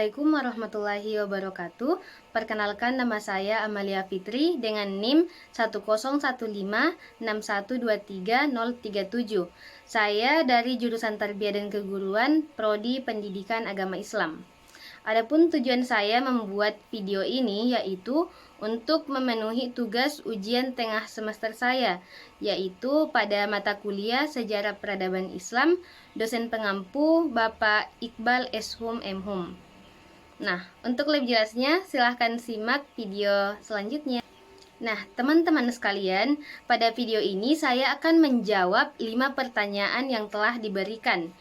Assalamualaikum warahmatullahi wabarakatuh. Perkenalkan, nama saya Amalia Fitri dengan NIM 10156123037. Saya dari jurusan Tarbiyah dan Keguruan, Prodi Pendidikan Agama Islam. Adapun tujuan saya membuat video ini yaitu untuk memenuhi tugas ujian tengah semester saya, yaitu pada mata kuliah Sejarah Peradaban Islam, dosen pengampu Bapak Iqbal Eshum M.Hum. Nah, untuk lebih jelasnya silahkan simak video selanjutnya. Nah, teman-teman sekalian, pada video ini saya akan menjawab 5 pertanyaan yang telah diberikan.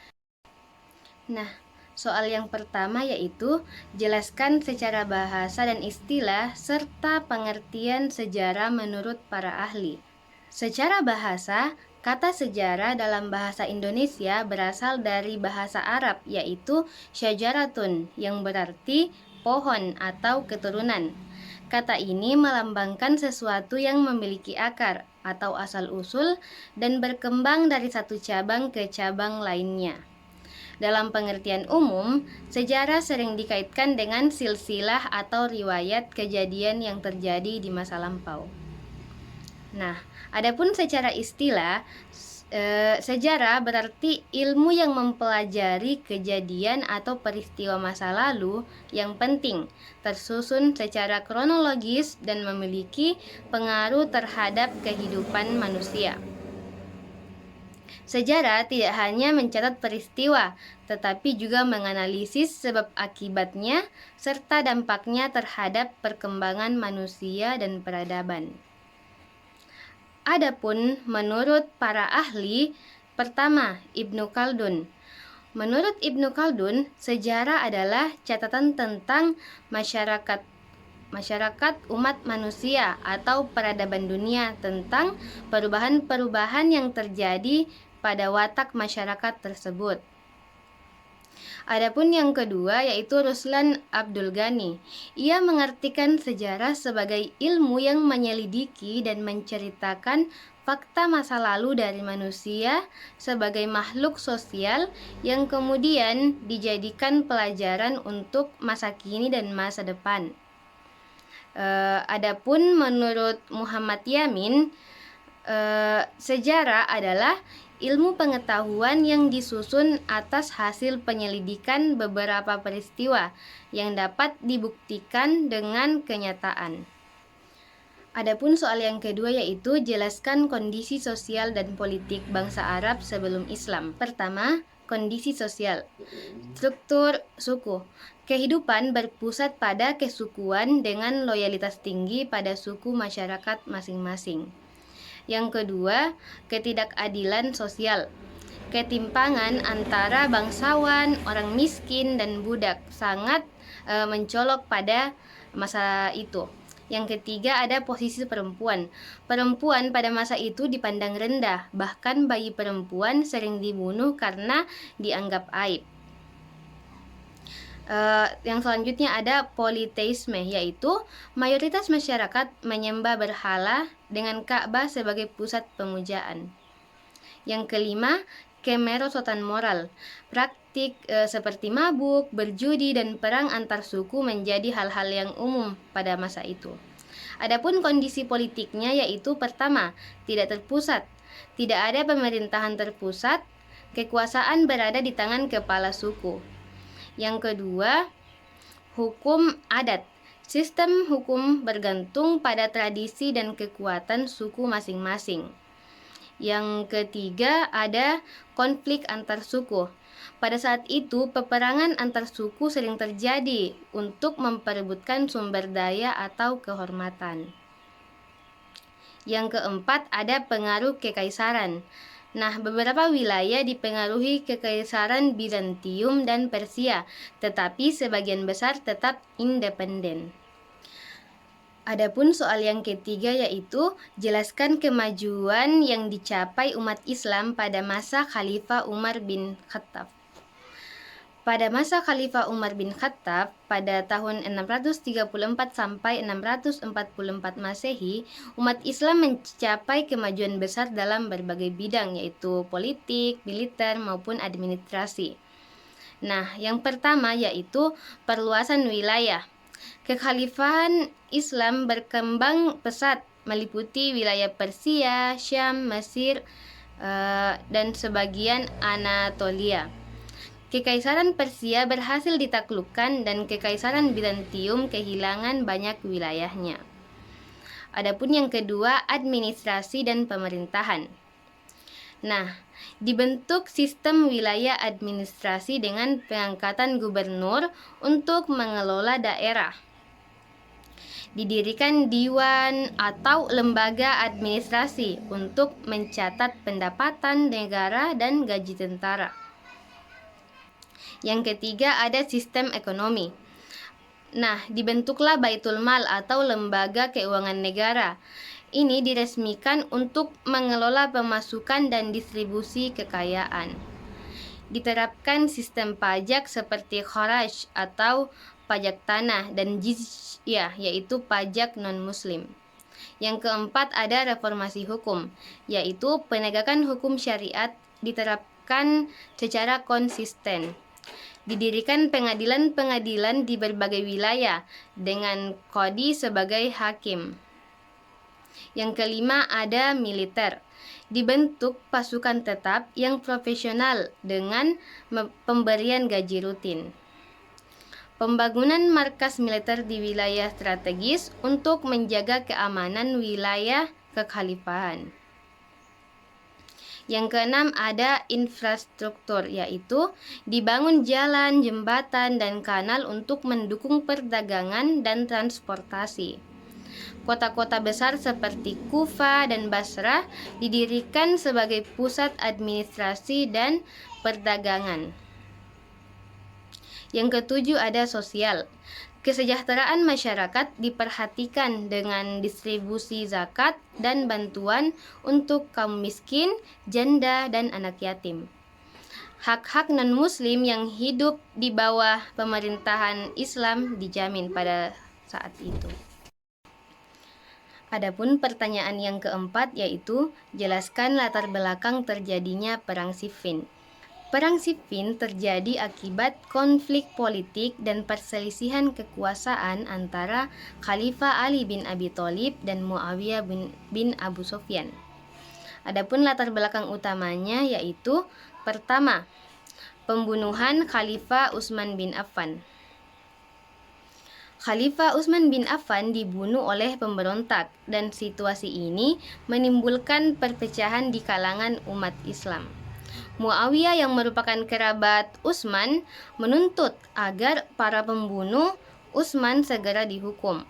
Nah, soal yang pertama yaitu jelaskan secara bahasa dan istilah serta pengertian sejarah menurut para ahli. Secara bahasa, kata sejarah dalam bahasa Indonesia berasal dari bahasa Arab yaitu syajaratun yang berarti pohon atau keturunan. Kata ini melambangkan sesuatu yang memiliki akar atau asal-usul dan berkembang dari satu cabang ke cabang lainnya. Dalam pengertian umum, sejarah sering dikaitkan dengan silsilah atau riwayat kejadian yang terjadi di masa lampau. Nah, adapun secara istilah, sejarah berarti ilmu yang mempelajari kejadian atau peristiwa masa lalu yang penting, tersusun secara kronologis dan memiliki pengaruh terhadap kehidupan manusia. Sejarah tidak hanya mencatat peristiwa, tetapi juga menganalisis sebab akibatnya serta dampaknya terhadap perkembangan manusia dan peradaban. Adapun menurut para ahli, pertama, Ibnu Khaldun. Menurut Ibnu Khaldun, sejarah adalah catatan tentang masyarakat umat manusia atau peradaban dunia, tentang perubahan-perubahan yang terjadi pada watak masyarakat tersebut. Adapun yang kedua yaitu Ruslan Abdul Ghani. Ia mengartikan sejarah sebagai ilmu yang menyelidiki dan menceritakan fakta masa lalu dari manusia sebagai makhluk sosial yang kemudian dijadikan pelajaran untuk masa kini dan masa depan. Adapun menurut Muhammad Yamin, sejarah adalah ilmu pengetahuan yang disusun atas hasil penyelidikan beberapa peristiwa yang dapat dibuktikan dengan kenyataan. Adapun soal yang kedua yaitu jelaskan kondisi sosial dan politik bangsa Arab sebelum Islam. Pertama, kondisi sosial. Struktur suku. Kehidupan berpusat pada kesukuan dengan loyalitas tinggi pada suku masyarakat masing-masing. Yang kedua, ketidakadilan sosial. Ketimpangan antara bangsawan, orang miskin, dan budak sangat mencolok pada masa itu. Yang ketiga, ada posisi perempuan. Perempuan pada masa itu dipandang rendah, bahkan bayi perempuan sering dibunuh karena dianggap aib. Yang selanjutnya ada politeisme, yaitu mayoritas masyarakat menyembah berhala dengan Ka'bah sebagai pusat pemujaan. Yang kelima, kemerosotan moral. Praktik seperti mabuk, berjudi, dan perang antar suku menjadi hal-hal yang umum pada masa itu. Adapun kondisi politiknya yaitu pertama, tidak terpusat. Tidak ada pemerintahan terpusat, kekuasaan berada di tangan kepala suku. Yang kedua, hukum adat. Sistem hukum bergantung pada tradisi dan kekuatan suku masing-masing. Yang ketiga, ada konflik antar suku. Pada saat itu, peperangan antar suku sering terjadi untuk memperebutkan sumber daya atau kehormatan. Yang keempat, ada pengaruh kekaisaran. Nah, beberapa wilayah dipengaruhi kekaisaran Bizantium dan Persia, tetapi sebagian besar tetap independen. Adapun soal yang ketiga yaitu jelaskan kemajuan yang dicapai umat Islam pada masa Khalifah Umar bin Khattab. Pada masa Khalifah Umar bin Khattab pada tahun 634 sampai 644 Masehi, umat Islam mencapai kemajuan besar dalam berbagai bidang yaitu politik, militer maupun administrasi. Nah, yang pertama yaitu perluasan wilayah. Kekhalifahan Islam berkembang pesat meliputi wilayah Persia, Syam, Mesir, dan sebagian Anatolia. Kekaisaran Persia berhasil ditaklukkan dan Kekaisaran Bizantium kehilangan banyak wilayahnya. Adapun yang kedua, administrasi dan pemerintahan. Nah, dibentuk sistem wilayah administrasi dengan pengangkatan gubernur untuk mengelola daerah. Didirikan diwan atau lembaga administrasi untuk mencatat pendapatan negara dan gaji tentara. Yang ketiga, ada sistem ekonomi. Nah, dibentuklah Baitul Mal atau lembaga keuangan negara. Ini diresmikan untuk mengelola pemasukan dan distribusi kekayaan. Diterapkan sistem pajak seperti kharaj atau pajak tanah dan jizyah, yaitu pajak non-muslim. Yang keempat, ada reformasi hukum, yaitu penegakan hukum syariat diterapkan secara konsisten. Didirikan pengadilan-pengadilan di berbagai wilayah dengan qadhi sebagai hakim. Yang kelima, ada militer. Dibentuk pasukan tetap yang profesional dengan pemberian gaji rutin. Pembangunan markas militer di wilayah strategis untuk menjaga keamanan wilayah kekhalifahan. Yang keenam, ada infrastruktur, yaitu dibangun jalan, jembatan, dan kanal untuk mendukung perdagangan dan transportasi. Kota-kota besar seperti Kufa dan Basrah didirikan sebagai pusat administrasi dan perdagangan. Yang ketujuh, ada sosial. Kesejahteraan masyarakat diperhatikan dengan distribusi zakat dan bantuan untuk kaum miskin, janda, dan anak yatim. Hak-hak non-muslim yang hidup di bawah pemerintahan Islam dijamin pada saat itu. Adapun pertanyaan yang keempat yaitu jelaskan latar belakang terjadinya Perang Siffin. Perang Siffin terjadi akibat konflik politik dan perselisihan kekuasaan antara Khalifah Ali bin Abi Thalib dan Muawiyah bin Abu Sufyan. Adapun latar belakang utamanya yaitu pertama, pembunuhan Khalifah Utsman bin Affan. Khalifah Utsman bin Affan dibunuh oleh pemberontak dan situasi ini menimbulkan perpecahan di kalangan umat Islam. Muawiyah yang merupakan kerabat Utsman menuntut agar para pembunuh Utsman segera dihukum.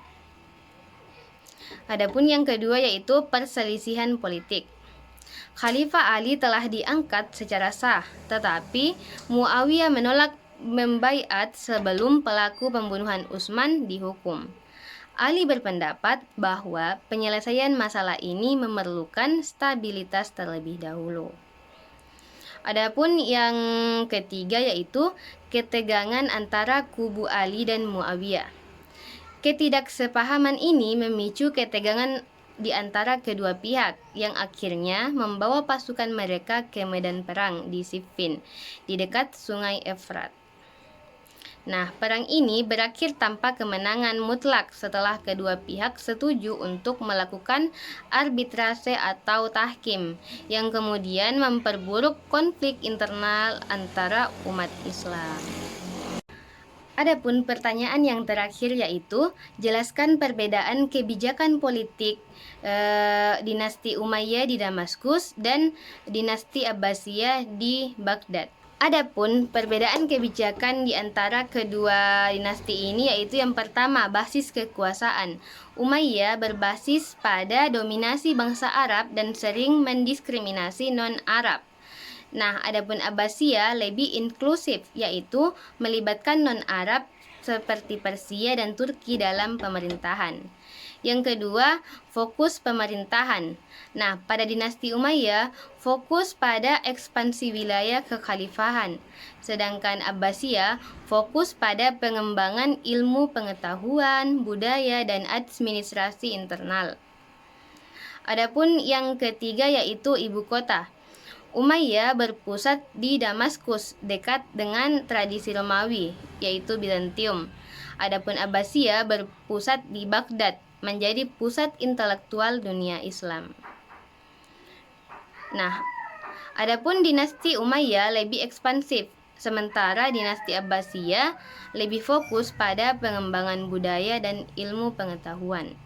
Adapun yang kedua yaitu perselisihan politik. Khalifah Ali telah diangkat secara sah, tetapi Muawiyah menolak membaiat sebelum pelaku pembunuhan Utsman dihukum. Ali berpendapat bahwa penyelesaian masalah ini memerlukan stabilitas terlebih dahulu. Adapun yang ketiga yaitu ketegangan antara kubu Ali dan Muawiyah. Ketidaksepahaman ini memicu ketegangan di antara kedua pihak yang akhirnya membawa pasukan mereka ke medan perang di Siffin di dekat Sungai Efrat. Nah, perang ini berakhir tanpa kemenangan mutlak setelah kedua pihak setuju untuk melakukan arbitrase atau tahkim yang kemudian memperburuk konflik internal antara umat Islam. Adapun pertanyaan yang terakhir yaitu jelaskan perbedaan kebijakan politik dinasti Umayyah di Damaskus dan dinasti Abbasiyah di Baghdad. Adapun perbedaan kebijakan di antara kedua dinasti ini yaitu yang pertama, basis kekuasaan. Umayyah berbasis pada dominasi bangsa Arab dan sering mendiskriminasi non-Arab. Nah, adapun Abbasiyah lebih inklusif, yaitu melibatkan non-Arab seperti Persia dan Turki dalam pemerintahan. Yang kedua, fokus pemerintahan. Nah, pada dinasti Umayyah fokus pada ekspansi wilayah kekhalifahan, sedangkan Abbasiyah fokus pada pengembangan ilmu pengetahuan, budaya, dan administrasi internal. Adapun yang ketiga yaitu ibu kota. Umayyah berpusat di Damaskus, dekat dengan tradisi Romawi, yaitu Bizantium. Adapun Abbasiyah berpusat di Baghdad, menjadi pusat intelektual dunia Islam. Nah, adapun dinasti Umayyah lebih ekspansif, sementara dinasti Abbasiyah lebih fokus pada pengembangan budaya dan ilmu pengetahuan.